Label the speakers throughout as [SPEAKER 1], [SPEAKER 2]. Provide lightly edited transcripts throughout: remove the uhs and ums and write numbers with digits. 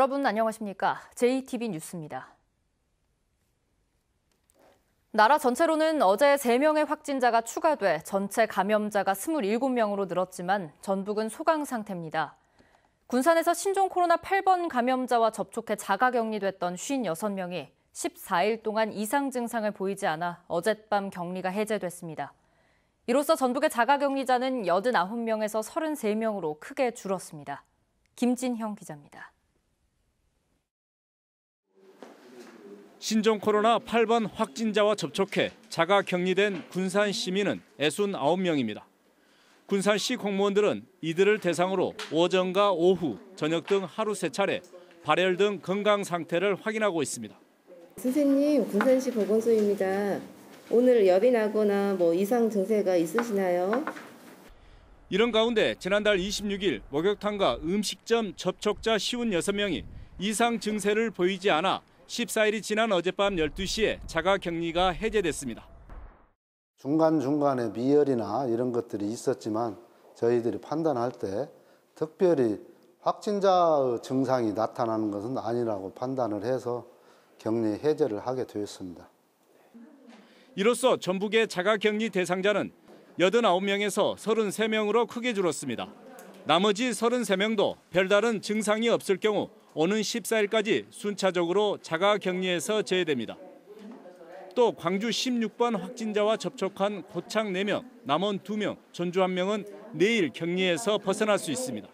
[SPEAKER 1] 여러분 안녕하십니까? JTB 뉴스입니다. 나라 전체로는 어제 3명의 확진자가 추가돼 전체 감염자가 27명으로 늘었지만 전북은 소강 상태입니다. 군산에서 신종 코로나 8번 감염자와 접촉해 자가격리됐던 56명이 14일 동안 이상 증상을 보이지 않아 어젯밤 격리가 해제됐습니다. 이로써 전북의 자가격리자는 89명에서 33명으로 크게 줄었습니다. 김진형 기자입니다.
[SPEAKER 2] 신종 코로나 8번 확진자와 접촉해 자가 격리된 군산 시민은 69명입니다. 군산시 공무원들은 이들을 대상으로 오전과 오후, 저녁 등 하루 3차례 발열 등 건강 상태를 확인하고 있습니다.
[SPEAKER 3] 선생님, 군산시 보건소입니다. 오늘 열이 나거나 이상 증세가 있으시나요?
[SPEAKER 2] 이런 가운데 지난달 26일 목욕탕과 음식점 접촉자 56명이 이상 증세를 보이지 않아 14일이 지난 어젯밤 12시에 자가격리가 해제됐습니다.
[SPEAKER 4] 중간중간에 미열이나 이런 것들이 있었지만 저희들이 판단할 때 특별히 확진자 증상이 나타나는 것은 아니라고 판단을 해서 격리 해제를 하게 되었습니다.
[SPEAKER 2] 이로써 전북의 자가격리 대상자는 89명에서 33명으로 크게 줄었습니다. 나머지 33명도 별다른 증상이 없을 경우 오는 14일까지 순차적으로 자가격리에서 제외됩니다. 또 광주 16번 확진자와 접촉한 고창 4명, 남원 2명, 전주 1명은 내일 격리에서 벗어날 수 있습니다.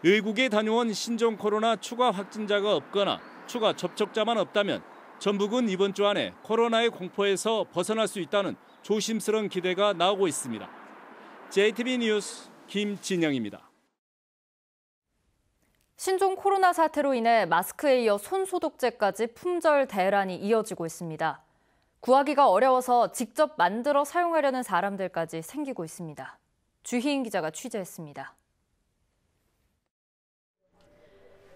[SPEAKER 2] 외국에 다녀온 신종 코로나 추가 확진자가 없거나 추가 접촉자만 없다면 전북은 이번 주 안에 코로나의 공포에서 벗어날 수 있다는 조심스러운 기대가 나오고 있습니다. JTB 뉴스 김진영입니다.
[SPEAKER 1] 신종 코로나 사태로 인해 마스크에 이어 손소독제까지 품절 대란이 이어지고 있습니다. 구하기가 어려워서 직접 만들어 사용하려는 사람들까지 생기고 있습니다. 주희인 기자가 취재했습니다.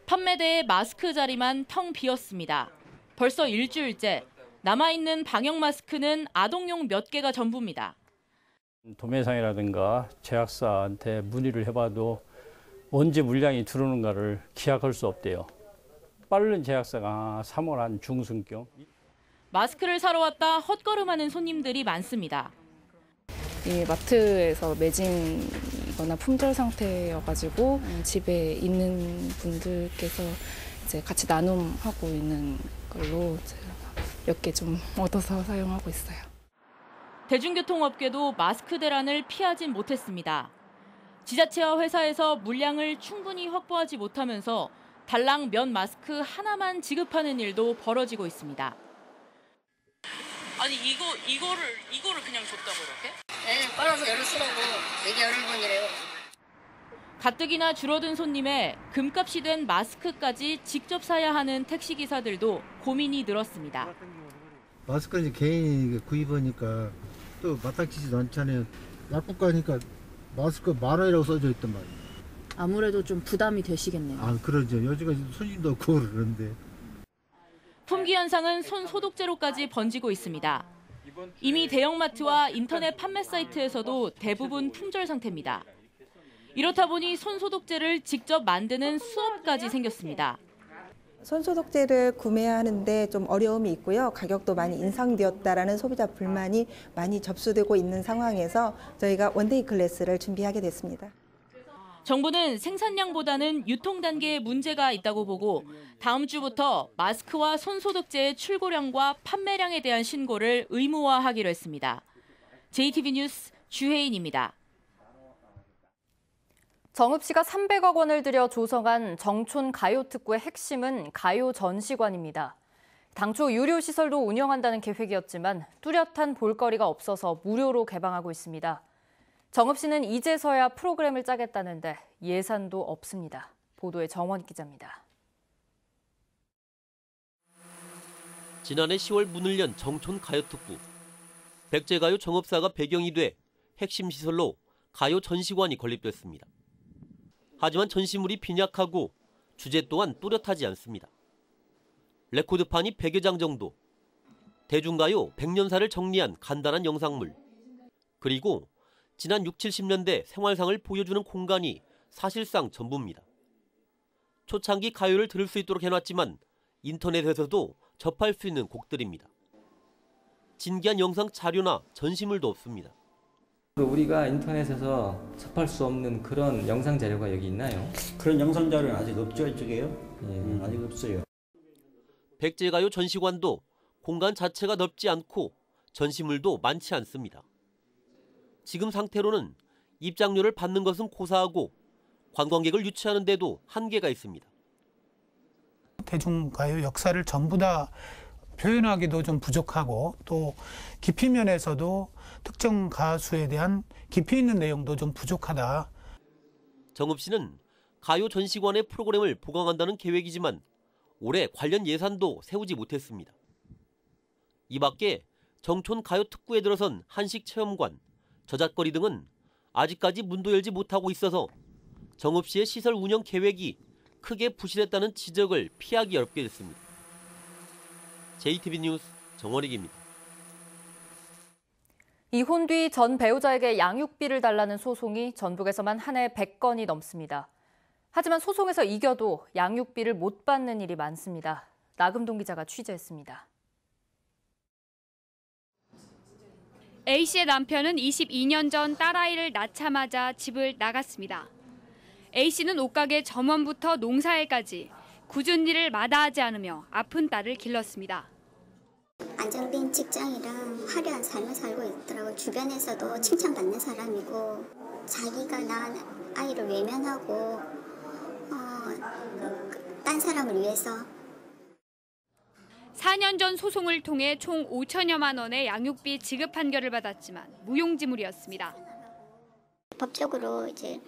[SPEAKER 5] 판매대의 마스크 자리만 텅 비었습니다. 벌써 일주일째 남아있는 방역 마스크는 아동용 몇 개가 전부입니다.
[SPEAKER 6] 도매상이라든가 제약사한테 문의를 해봐도 언제 물량이 들어오는가를 기약할 수 없대요. 빠른 제약사가 3월 한 중순경.
[SPEAKER 5] 마스크를 사러 왔다 헛걸음하는 손님들이 많습니다.
[SPEAKER 7] 이 마트에서 매진이거나 품절 상태여가지고 집에 있는 분들께서 이제 같이 나눔하고 있는 걸로 몇 개 좀 얻어서 사용하고 있어요.
[SPEAKER 5] 대중교통업계도 마스크 대란을 피하진 못했습니다. 지자체와 회사에서 물량을 충분히 확보하지 못하면서 달랑 면 마스크 하나만 지급하는 일도 벌어지고 있습니다. 아니 이거를 그냥 줬다고 그렇게?
[SPEAKER 8] 네, 빨아서 열을 쓰라고. 이게 열흘분이래요.
[SPEAKER 5] 가뜩이나 줄어든 손님에 금값이 된 마스크까지 직접 사야 하는 택시기사들도 고민이 늘었습니다.
[SPEAKER 9] 마스크는 이제 개인이 구입하니까 또 마땅치지도 않잖아요. 약국 가니까 마스크 10,000원이라고 써져 있단 말이에요.
[SPEAKER 10] 아무래도 좀 부담이 되시겠네요.
[SPEAKER 9] 아, 그러죠. 요즘까지 손님도 없고 그러는데.
[SPEAKER 5] 품귀 현상은 손 소독제로까지 번지고 있습니다. 이미 대형마트와 인터넷 판매 사이트에서도 대부분 품절 상태입니다. 이렇다 보니 손 소독제를 직접 만드는 수업까지 생겼습니다.
[SPEAKER 11] 손소독제를 구매하는데 좀 어려움이 있고요. 가격도 많이 인상되었다라는 소비자 불만이 많이 접수되고 있는 상황에서 저희가 원데이 클래스를 준비하게 됐습니다.
[SPEAKER 5] 정부는 생산량보다는 유통 단계에 문제가 있다고 보고 다음 주부터 마스크와 손소독제의 출고량과 판매량에 대한 신고를 의무화하기로 했습니다. JTB 뉴스 주혜인입니다.
[SPEAKER 1] 정읍시가 300억 원을 들여 조성한 정촌 가요특구의 핵심은 가요 전시관입니다. 당초 유료 시설도 운영한다는 계획이었지만 뚜렷한 볼거리가 없어서 무료로 개방하고 있습니다. 정읍시는 이제서야 프로그램을 짜겠다는데 예산도 없습니다. 보도에 정원 기자입니다.
[SPEAKER 12] 지난해 10월 문을 연 정촌 가요특구. 백제가요 정읍사가 배경이 돼 핵심 시설로 가요 전시관이 건립됐습니다. 하지만 전시물이 빈약하고 주제 또한 뚜렷하지 않습니다. 레코드판이 100여 장 정도, 대중가요 100년사를 정리한 간단한 영상물, 그리고 지난 60, 70년대 생활상을 보여주는 공간이 사실상 전부입니다. 초창기 가요를 들을 수 있도록 해놨지만 인터넷에서도 접할 수 있는 곡들입니다. 진기한 영상 자료나 전시물도 없습니다.
[SPEAKER 13] 우리가 인터넷에서 접할 수 없는 그런 영상 자료가 여기 있나요?
[SPEAKER 14] 그런 영상 자료는 아직 없죠, 이쪽에요? 아직 없어요.
[SPEAKER 12] 백제가요 전시관도 공간 자체가 넓지 않고 전시물도 많지 않습니다. 지금 상태로는 입장료를 받는 것은 고사하고 관광객을 유치하는 데도 한계가 있습니다.
[SPEAKER 15] 대중가요 역사를 전부 다 표현하기도 좀 부족하고 또 깊이 면에서도 특정 가수에 대한 깊이 있는 내용도 좀 부족하다.
[SPEAKER 12] 정읍 씨는 가요 전시관의 프로그램을 보강한다는 계획이지만 올해 관련 예산도 세우지 못했습니다. 이 밖에 정촌 가요 특구에 들어선 한식 체험관, 저잣거리 등은 아직까지 문도 열지 못하고 있어서 정읍 씨의 시설 운영 계획이 크게 부실했다는 지적을 피하기 어렵게 됐습니다. JTB 뉴스 정원익입니다.
[SPEAKER 1] 이혼 뒤 전 배우자에게 양육비를 달라는 소송이 전북에서만 한 해 100건이 넘습니다. 하지만 소송에서 이겨도 양육비를 못 받는 일이 많습니다. 나금동 기자가 취재했습니다.
[SPEAKER 16] A씨의 남편은 22년 전 딸아이를 낳자마자 집을 나갔습니다. A씨는 옷가게 점원부터 농사일까지 굳은 일을 마다하지 않으며 아픈 딸을 길렀습니다.
[SPEAKER 17] 안정된 직장이랑 화려한 삶을 살고 있더라고요. 주변에서도 칭찬받는 사람이고 자기가 낳은 아이를 외면하고 딴 사람을 위해서
[SPEAKER 16] 4년 전 소송을 통해 총 5천여만 원의 양육비 지급 판결을 받았지만 무용지물이었습니다.
[SPEAKER 17] 법적으로 이제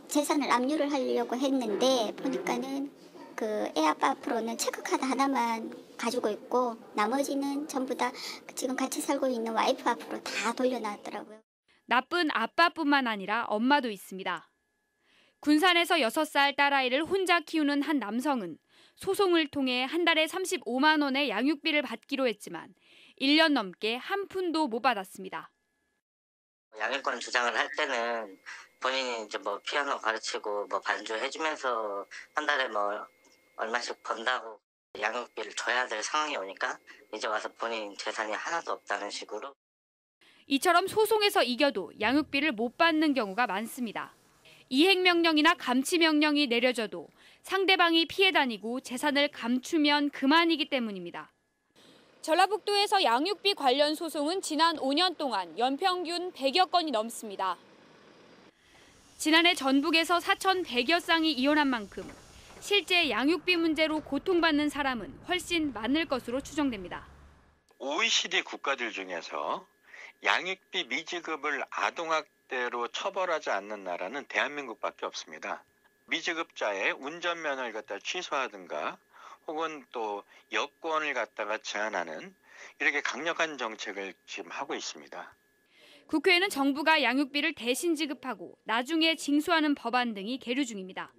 [SPEAKER 17] 재산을 압류를 하려고 했는데 보니까는 그 애 아빠 앞으로는 체크카드 하나만 가지고 있고 나머지는 전부 다 지금 같이 살고 있는 와이프 앞으로 다 돌려놨더라고요.
[SPEAKER 16] 나쁜 아빠뿐만 아니라 엄마도 있습니다. 군산에서 6살 딸아이를 혼자 키우는 한 남성은 소송을 통해 한 달에 35만 원의 양육비를 받기로 했지만 1년 넘게 한 푼도 못 받았습니다.
[SPEAKER 18] 양육권 주장을 할 때는 본인이 이제 뭐 피아노 가르치고 뭐 반주해주면서 한 달에 뭐 얼마씩 번다고 양육비를 줘야 될 상황이 오니까 이제 와서 본인 재산이 하나도 없다는 식으로.
[SPEAKER 16] 이처럼 소송에서 이겨도 양육비를 못 받는 경우가 많습니다. 이행명령이나 감치명령이 내려져도 상대방이 피해 다니고 재산을 감추면 그만이기 때문입니다. 전라북도에서 양육비 관련 소송은 지난 5년 동안 연평균 100여 건이 넘습니다. 지난해 전북에서 4,100여 쌍이 이혼한 만큼 실제 양육비 문제로 고통받는 사람은 훨씬 많을 것으로 추정됩니다.
[SPEAKER 19] OECD 국가들 중에서 양육비 미지급을 아동학대로 처벌하지 않는 나라는 대한민국밖에 없습니다. 미지급자의 운전면허를 갖다 취소하든가 혹은 또 여권을 갖다가 제한하는 이렇게 강력한 정책을 지금 하고 있습니다.
[SPEAKER 16] 국회에는 정부가 양육비를 대신 지급하고 나중에 징수하는 법안 등이 계류 중입니다.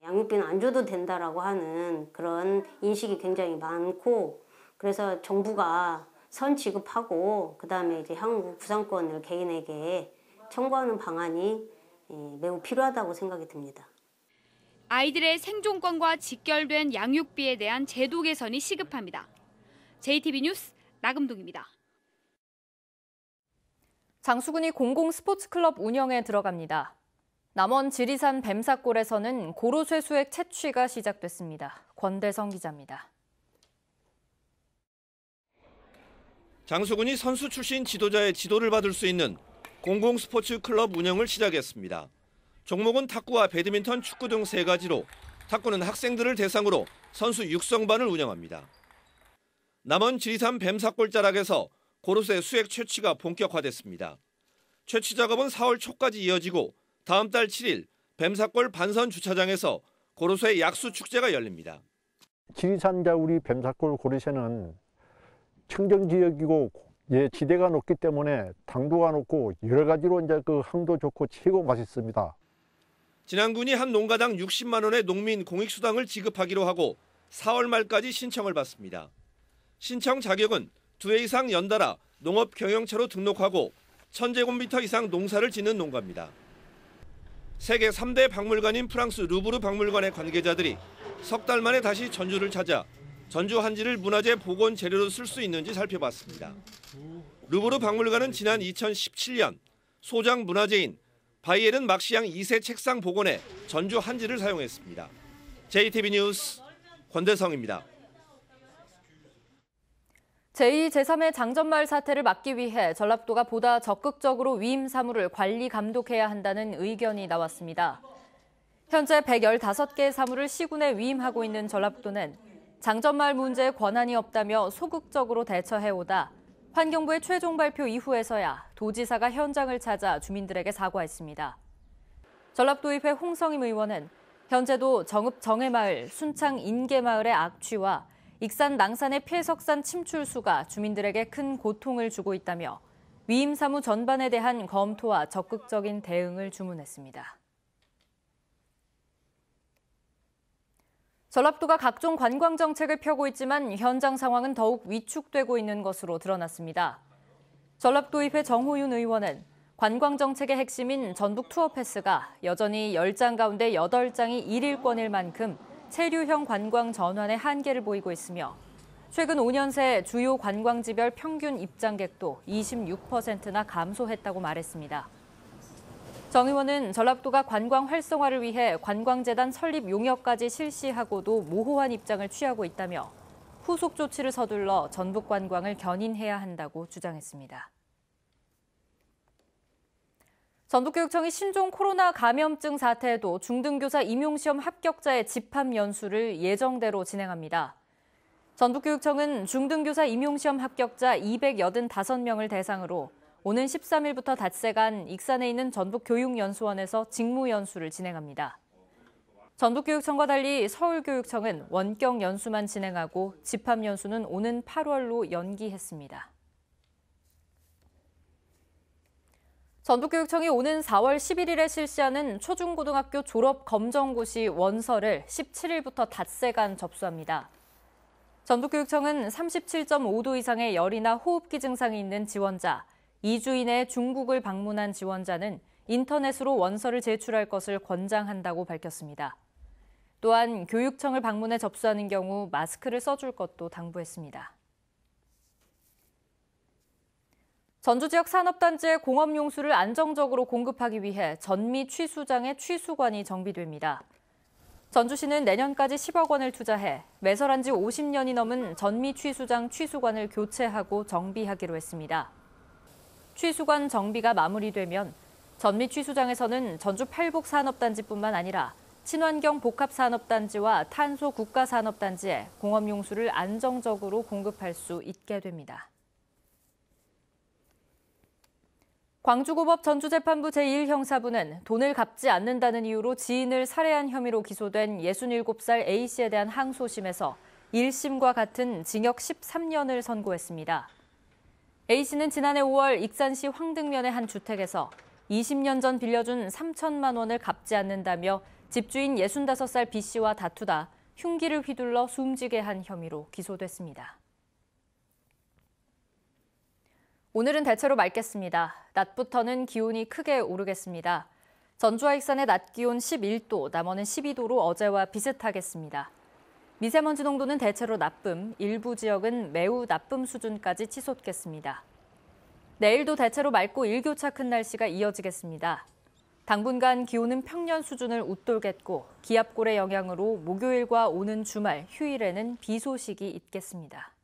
[SPEAKER 20] 양육비는 안 줘도 된다라고 하는 그런 인식이 굉장히 많고 그래서 정부가 선 지급하고 그다음에 이제 향후 부상권을 개인에게 청구하는 방안이 매우 필요하다고 생각이 듭니다.
[SPEAKER 16] 아이들의 생존권과 직결된 양육비에 대한 제도 개선이 시급합니다. JTB 뉴스 나금동입니다.
[SPEAKER 1] 장수군이 공공 스포츠클럽 운영에 들어갑니다. 남원 지리산 뱀사골에서는 고로쇠 수액 채취가 시작됐습니다. 권대성 기자입니다.
[SPEAKER 21] 장수군이 선수 출신 지도자의 지도를 받을 수 있는 공공 스포츠 클럽 운영을 시작했습니다. 종목은 탁구와 배드민턴, 축구 등 3가지로 탁구는 학생들을 대상으로 선수 육성반을 운영합니다. 남원 지리산 뱀사골 자락에서 고로쇠 수액 채취가 본격화됐습니다. 채취 작업은 4월 초까지 이어지고 다음 달 7일 뱀사골 반선 주차장에서 고로쇠 약수 축제가 열립니다.
[SPEAKER 22] 지리산자 우리 뱀사골 고로쇠는 청정 지역이고 지대가 높기 때문에 당도가 높고 여러 가지로 이제 그 향도 좋고 최고 맛있습니다.
[SPEAKER 21] 진안군이 한 농가당 60만 원의 농민 공익수당을 지급하기로 하고 4월 말까지 신청을 받습니다. 신청 자격은 2회 이상 연달아 농업 경영처로 등록하고 1000제곱미터 이상 농사를 짓는 농가입니다. 세계 3대 박물관인 프랑스 루브르 박물관의 관계자들이 석 달 만에 다시 전주를 찾아 전주 한지를 문화재 복원 재료로 쓸 수 있는지 살펴봤습니다. 루브르 박물관은 지난 2017년 소장 문화재인 바이에른 막시양 2세 책상 복원에 전주 한지를 사용했습니다. JTB 뉴스 권대성입니다.
[SPEAKER 1] 제2, 제3의 장전마을 사태를 막기 위해 전라도가 보다 적극적으로 위임 사무를 관리 감독해야 한다는 의견이 나왔습니다. 현재 115개의 사무를 시군에 위임하고 있는 전라도는 장전마을 문제에 권한이 없다며 소극적으로 대처해오다 환경부의 최종 발표 이후에서야 도지사가 현장을 찾아 주민들에게 사과했습니다. 전라도의회 홍성임 의원은 현재도 정읍 정해마을, 순창 인계마을의 악취와 익산 낭산의 폐석산 침출수가 주민들에게 큰 고통을 주고 있다며 위임 사무 전반에 대한 검토와 적극적인 대응을 주문했습니다. 전라도가 각종 관광 정책을 펴고 있지만 현장 상황은 더욱 위축되고 있는 것으로 드러났습니다. 전라도의회 정호윤 의원은 관광 정책의 핵심인 전북 투어 패스가 여전히 10장 가운데 8장이 1일권일 만큼 체류형 관광 전환의 한계를 보이고 있으며 최근 5년 새 주요 관광지별 평균 입장객도 26%나 감소했다고 말했습니다. 정 의원은 전라도가 관광 활성화를 위해 관광재단 설립 용역까지 실시하고도 모호한 입장을 취하고 있다며 후속 조치를 서둘러 전북 관광을 견인해야 한다고 주장했습니다. 전북교육청이 신종 코로나 감염증 사태에도 중등교사 임용시험 합격자의 집합 연수를 예정대로 진행합니다. 전북교육청은 중등교사 임용시험 합격자 285명을 대상으로 오는 13일부터 닷새간 익산에 있는 전북교육연수원에서 직무연수를 진행합니다. 전북교육청과 달리 서울교육청은 원격 연수만 진행하고 집합 연수는 오는 8월로 연기했습니다. 전북교육청이 오는 4월 11일에 실시하는 초중고등학교 졸업 검정고시 원서를 17일부터 닷새간 접수합니다. 전북교육청은 37.5도 이상의 열이나 호흡기 증상이 있는 지원자, 2주 이내에 중국을 방문한 지원자는 인터넷으로 원서를 제출할 것을 권장한다고 밝혔습니다. 또한 교육청을 방문해 접수하는 경우 마스크를 써줄 것도 당부했습니다. 전주 지역 산업단지의 공업용수를 안정적으로 공급하기 위해 전미 취수장의 취수관이 정비됩니다. 전주시는 내년까지 10억 원을 투자해 매설한 지 50년이 넘은 전미 취수장 취수관을 교체하고 정비하기로 했습니다. 취수관 정비가 마무리되면 전미 취수장에서는 전주 팔북 산업단지뿐만 아니라 친환경 복합산업단지와 탄소 국가산업단지에 공업용수를 안정적으로 공급할 수 있게 됩니다. 광주고법 전주재판부 제1형사부는 돈을 갚지 않는다는 이유로 지인을 살해한 혐의로 기소된 67살 A씨에 대한 항소심에서 1심과 같은 징역 13년을 선고했습니다. A씨는 지난해 5월 익산시 황등면의 한 주택에서 20년 전 빌려준 3천만 원을 갚지 않는다며 집주인 65살 B씨와 다투다 흉기를 휘둘러 숨지게 한 혐의로 기소됐습니다. 오늘은 대체로 맑겠습니다. 낮부터는 기온이 크게 오르겠습니다. 전주와 익산의 낮 기온 11도, 남원은 12도로 어제와 비슷하겠습니다. 미세먼지 농도는 대체로 나쁨, 일부 지역은 매우 나쁨 수준까지 치솟겠습니다. 내일도 대체로 맑고 일교차 큰 날씨가 이어지겠습니다. 당분간 기온은 평년 수준을 웃돌겠고 기압골의 영향으로 목요일과 오는 주말, 휴일에는 비 소식이 있겠습니다.